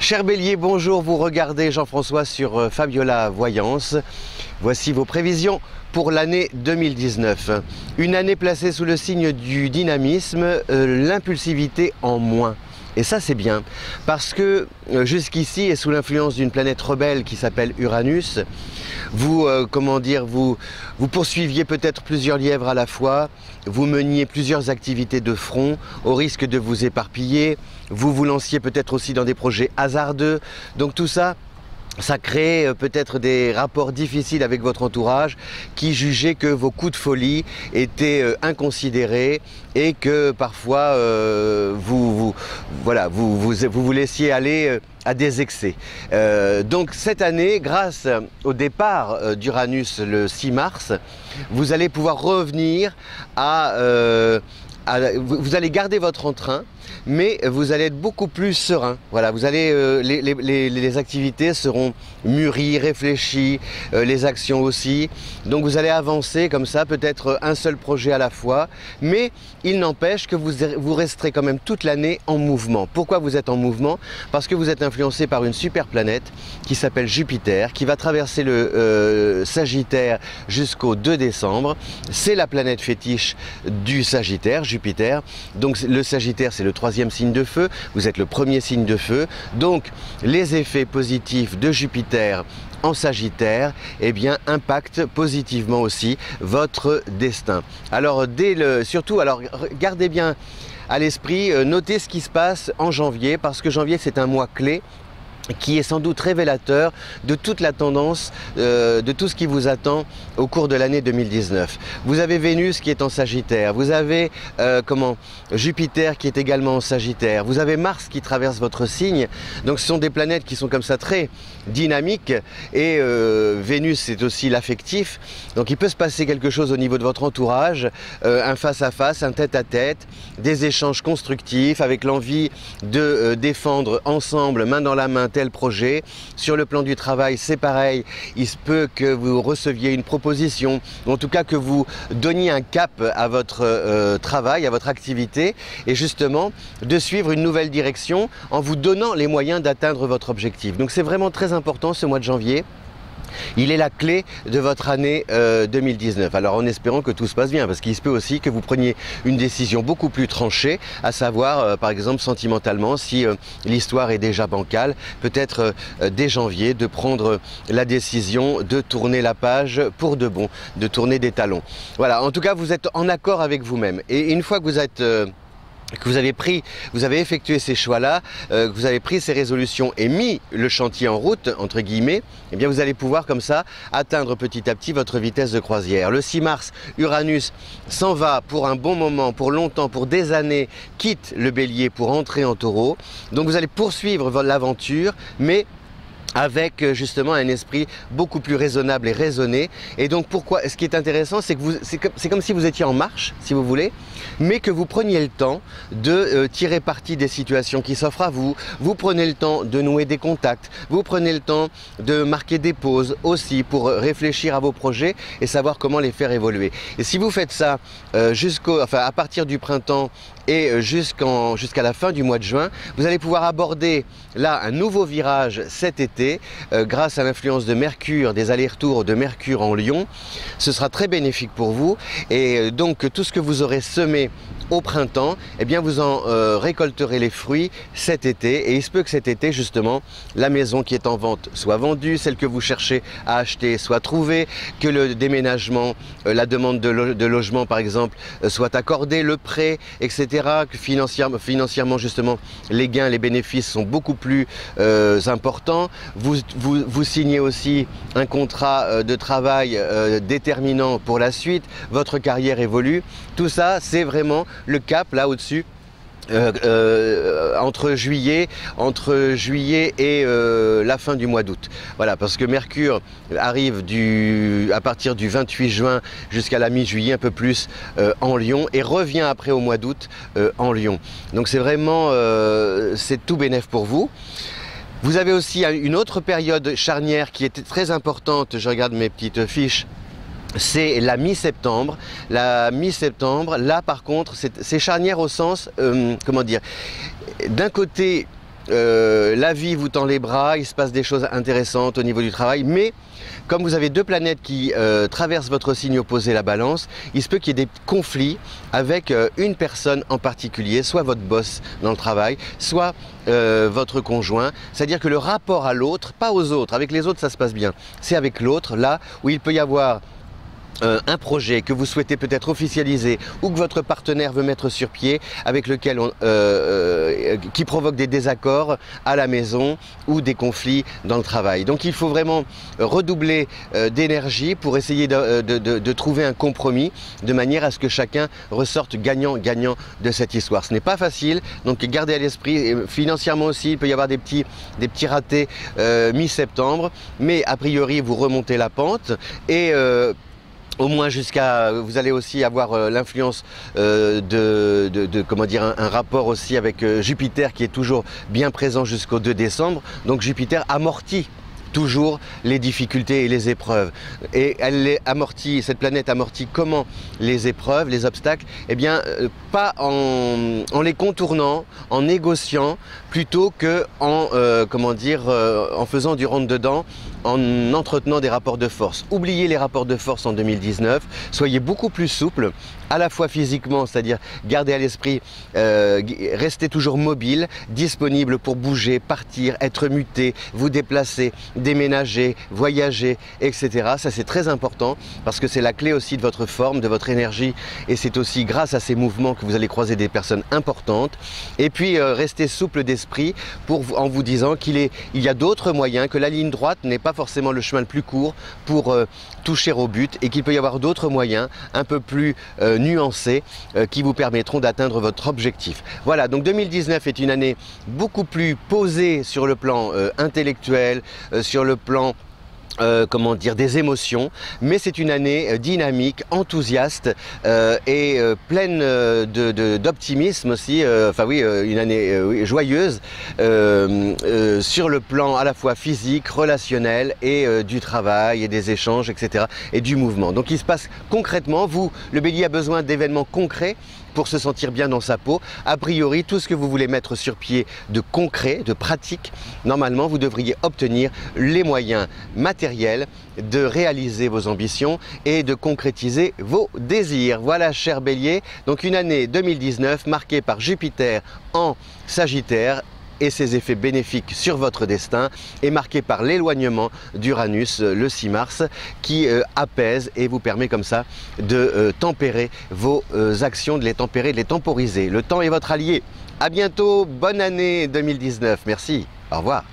Cher Bélier, bonjour, vous regardez Jean-François sur Fabiola Voyance. Voici vos prévisions pour l'année 2019. Une année placée sous le signe du dynamisme, l'impulsivité en moins. Et ça c'est bien, parce que jusqu'ici, et sous l'influence d'une planète rebelle qui s'appelle Uranus, vous poursuiviez peut-être plusieurs lièvres à la fois, vous meniez plusieurs activités de front, au risque de vous éparpiller, vous vous lanciez peut-être aussi dans des projets hasardeux, donc tout ça, ça crée peut-être des rapports difficiles avec votre entourage qui jugeaient que vos coups de folie étaient inconsidérés et que parfois vous vous laissiez aller à des excès. Donc cette année, grâce au départ d'Uranus le 6 mars, vous allez pouvoir revenir vous allez garder votre entrain, mais vous allez être beaucoup plus serein. Voilà, vous allez, les activités seront mûries, réfléchies, les actions aussi. Donc vous allez avancer comme ça, peut-être un seul projet à la fois, mais il n'empêche que vous resterez quand même toute l'année en mouvement. Pourquoi vous êtes en mouvement? Parce que vous êtes influencé par une super planète qui s'appelle Jupiter, qui va traverser le Sagittaire jusqu'au 2 décembre. C'est la planète fétiche du Sagittaire, Jupiter. Donc le Sagittaire, c'est le troisième signe de feu, vous êtes le premier signe de feu, donc les effets positifs de Jupiter en Sagittaire, eh bien, impactent positivement aussi votre destin. Alors, surtout, gardez bien à l'esprit, notez ce qui se passe en janvier, parce que janvier, c'est un mois clé, qui est sans doute révélateur de toute la tendance, de tout ce qui vous attend au cours de l'année 2019. Vous avez Vénus qui est en Sagittaire, vous avez Jupiter qui est également en Sagittaire, vous avez Mars qui traverse votre signe, donc ce sont des planètes qui sont comme ça très dynamiques, et Vénus c'est aussi l'affectif, donc il peut se passer quelque chose au niveau de votre entourage, un face-à-face, un tête-à-tête, des échanges constructifs avec l'envie de défendre ensemble, main dans la main, tel projet. Sur le plan du travail, c'est pareil, il se peut que vous receviez une proposition, ou en tout cas que vous donniez un cap à votre travail, à votre activité, et justement de suivre une nouvelle direction en vous donnant les moyens d'atteindre votre objectif. Donc c'est vraiment très important ce mois de janvier. Il est la clé de votre année 2019. Alors en espérant que tout se passe bien, parce qu'il se peut aussi que vous preniez une décision beaucoup plus tranchée, à savoir par exemple sentimentalement, si l'histoire est déjà bancale, peut-être dès janvier de prendre la décision de tourner la page pour de bon, de tourner des talons. Voilà, en tout cas vous êtes en accord avec vous-même. Et une fois que vous avez effectué ces choix-là, que vous avez pris ces résolutions et mis le chantier en route, entre guillemets, eh bien vous allez pouvoir comme ça atteindre petit à petit votre vitesse de croisière. Le 6 mars, Uranus s'en va pour un bon moment, pour longtemps, pour des années, quitte le Bélier pour entrer en Taureau. Donc vous allez poursuivre l'aventure, mais avec justement un esprit beaucoup plus raisonnable et raisonné. Et donc ce qui est intéressant, c'est que c'est comme si vous étiez en marche, si vous voulez, mais que vous preniez le temps de tirer parti des situations qui s'offrent à vous. Vous prenez le temps de nouer des contacts, vous prenez le temps de marquer des pauses aussi pour réfléchir à vos projets et savoir comment les faire évoluer. Et si vous faites ça à partir du printemps et jusqu'à la fin du mois de juin, vous allez pouvoir aborder là un nouveau virage cet été grâce à l'influence de Mercure, des allers-retours de Mercure en Lion. Ce sera très bénéfique pour vous, et donc tout ce que vous aurez semé au printemps, eh bien vous en récolterez les fruits cet été, et il se peut que cet été justement la maison qui est en vente soit vendue, celle que vous cherchez à acheter soit trouvée, que le déménagement, la demande de logement par exemple soit accordée, le prêt, etc. Que financièrement justement les gains, les bénéfices sont beaucoup plus importants. Vous signez aussi un contrat de travail déterminant pour la suite, votre carrière évolue. Tout ça c'est vraiment le cap là au-dessus. Entre juillet et la fin du mois d'août. Voilà, parce que Mercure arrive à partir du 28 juin jusqu'à la mi-juillet, un peu plus, en Lion, et revient après au mois d'août en Lion. Donc c'est vraiment, c'est tout bénef pour vous. Vous avez aussi une autre période charnière qui était très importante, je regarde mes petites fiches, c'est la mi-septembre. La mi-septembre, là par contre, c'est charnière au sens, comment dire, d'un côté, la vie vous tend les bras, il se passe des choses intéressantes au niveau du travail, mais comme vous avez deux planètes qui traversent votre signe opposé, la Balance, il se peut qu'il y ait des conflits avec une personne en particulier, soit votre boss dans le travail, soit votre conjoint. C'est-à-dire que le rapport à l'autre, pas aux autres, avec les autres ça se passe bien, c'est avec l'autre, là où il peut y avoir un projet que vous souhaitez peut-être officialiser ou que votre partenaire veut mettre sur pied, avec lequel qui provoque des désaccords à la maison ou des conflits dans le travail. Donc il faut vraiment redoubler d'énergie pour essayer de trouver un compromis de manière à ce que chacun ressorte gagnant-gagnant de cette histoire. Ce n'est pas facile, donc gardez à l'esprit, financièrement aussi, il peut y avoir des petits ratés mi-septembre, mais a priori vous remontez la pente et au moins jusqu'à, vous allez aussi avoir l'influence comment dire, un rapport aussi avec Jupiter qui est toujours bien présent jusqu'au 2 décembre. Donc Jupiter amortit toujours les difficultés et les épreuves. Et elle les amortit, cette planète amortit comment les épreuves, les obstacles? Eh bien, pas en les contournant, en négociant, plutôt que en, comment dire, en faisant du rentre-dedans, en entretenant des rapports de force. Oubliez les rapports de force en 2019, soyez beaucoup plus souple, à la fois physiquement, c'est-à-dire gardez à l'esprit, restez toujours mobile, disponible pour bouger, partir, être muté, vous déplacer, déménager, voyager, etc. Ça c'est très important parce que c'est la clé aussi de votre forme, de votre énergie, et c'est aussi grâce à ces mouvements que vous allez croiser des personnes importantes. Et puis restez souple d'esprit en vous disant qu'il y a d'autres moyens, que la ligne droite n'est pas forcément le chemin le plus court pour toucher au but, et qu'il peut y avoir d'autres moyens un peu plus nuancés qui vous permettront d'atteindre votre objectif. Voilà, donc 2019 est une année beaucoup plus posée sur le plan intellectuel, sur le plan comment dire, des émotions, mais c'est une année dynamique, enthousiaste et pleine d'optimisme aussi, enfin oui, une année oui, joyeuse sur le plan à la fois physique, relationnel et du travail et des échanges, etc. et du mouvement. Donc il se passe concrètement, le Bélier a besoin d'événements concrets pour se sentir bien dans sa peau. A priori, tout ce que vous voulez mettre sur pied de concret, de pratique, normalement, vous devriez obtenir les moyens matériels de réaliser vos ambitions et de concrétiser vos désirs. Voilà, cher Bélier, donc une année 2019 marquée par Jupiter en Sagittaire et ses effets bénéfiques sur votre destin, est marqué par l'éloignement d'Uranus le 6 mars qui apaise et vous permet comme ça de tempérer vos actions, de les tempérer, de les temporiser. Le temps est votre allié. À bientôt, bonne année 2019. Merci, au revoir.